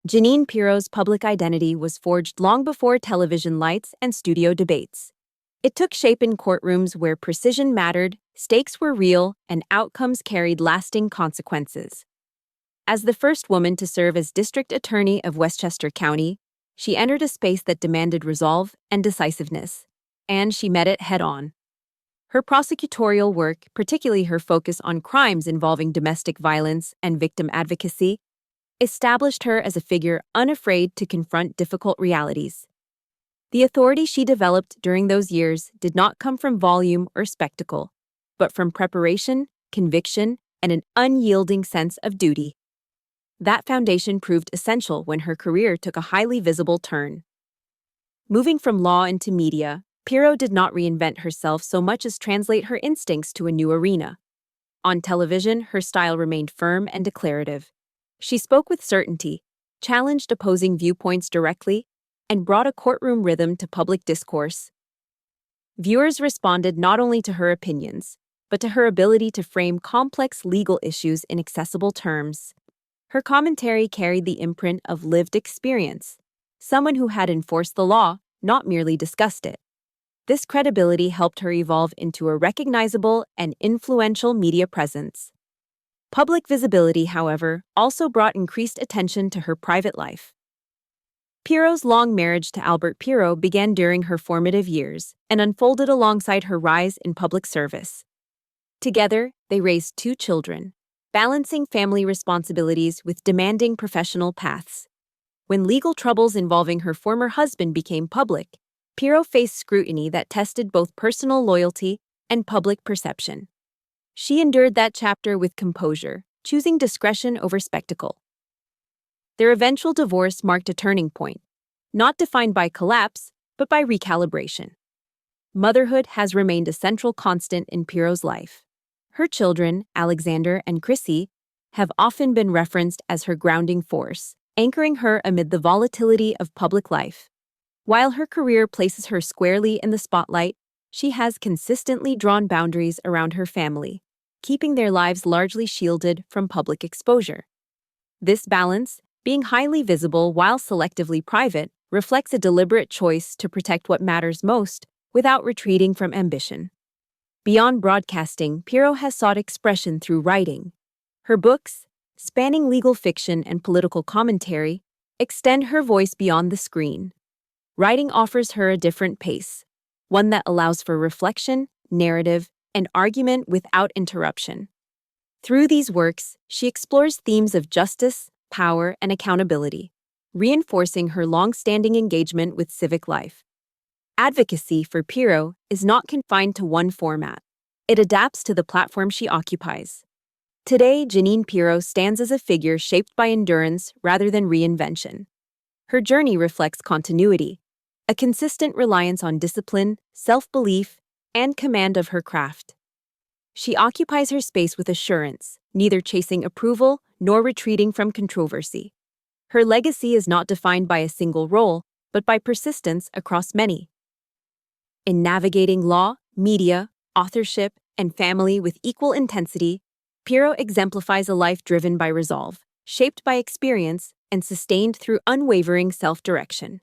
Jeanine Pirro's public identity was forged long before television lights and studio debates. It took shape in courtrooms where precision mattered, stakes were real, and outcomes carried lasting consequences. As the first woman to serve as district attorney of Westchester County, she entered a space that demanded resolve and decisiveness, and she met it head-on. Her prosecutorial work, particularly her focus on crimes involving domestic violence and victim advocacy, established her as a figure unafraid to confront difficult realities. The authority she developed during those years did not come from volume or spectacle, but from preparation, conviction, and an unyielding sense of duty. That foundation proved essential when her career took a highly visible turn. Moving from law into media, Pirro did not reinvent herself so much as translate her instincts to a new arena. On television, her style remained firm and declarative. She spoke with certainty, challenged opposing viewpoints directly, and brought a courtroom rhythm to public discourse. Viewers responded not only to her opinions, but to her ability to frame complex legal issues in accessible terms. Her commentary carried the imprint of lived experience, someone who had enforced the law, not merely discussed it. This credibility helped her evolve into a recognizable and influential media presence. Public visibility, however, also brought increased attention to her private life. Pirro's long marriage to Albert Pirro began during her formative years and unfolded alongside her rise in public service. Together, they raised 2 children, balancing family responsibilities with demanding professional paths. When legal troubles involving her former husband became public, Pirro faced scrutiny that tested both personal loyalty and public perception. She endured that chapter with composure, choosing discretion over spectacle. Their eventual divorce marked a turning point, not defined by collapse, but by recalibration. Motherhood has remained a central constant in Pirro's life. Her children, Alexander and Chrissy, have often been referenced as her grounding force, anchoring her amid the volatility of public life. While her career places her squarely in the spotlight, she has consistently drawn boundaries around her family, keeping their lives largely shielded from public exposure. This balance, being highly visible while selectively private, reflects a deliberate choice to protect what matters most without retreating from ambition. Beyond broadcasting, Pirro has sought expression through writing. Her books, spanning legal fiction and political commentary, extend her voice beyond the screen. Writing offers her a different pace, one that allows for reflection, narrative, and argument without interruption. Through these works, she explores themes of justice, power, and accountability, reinforcing her long-standing engagement with civic life. Advocacy for Pirro is not confined to one format. It adapts to the platform she occupies. Today, Jeanine Pirro stands as a figure shaped by endurance rather than reinvention. Her journey reflects continuity, a consistent reliance on discipline, self-belief, and command of her craft. She occupies her space with assurance, neither chasing approval nor retreating from controversy. Her legacy is not defined by a single role, but by persistence across many. In navigating law, media, authorship, and family with equal intensity, Pirro exemplifies a life driven by resolve, shaped by experience, and sustained through unwavering self-direction.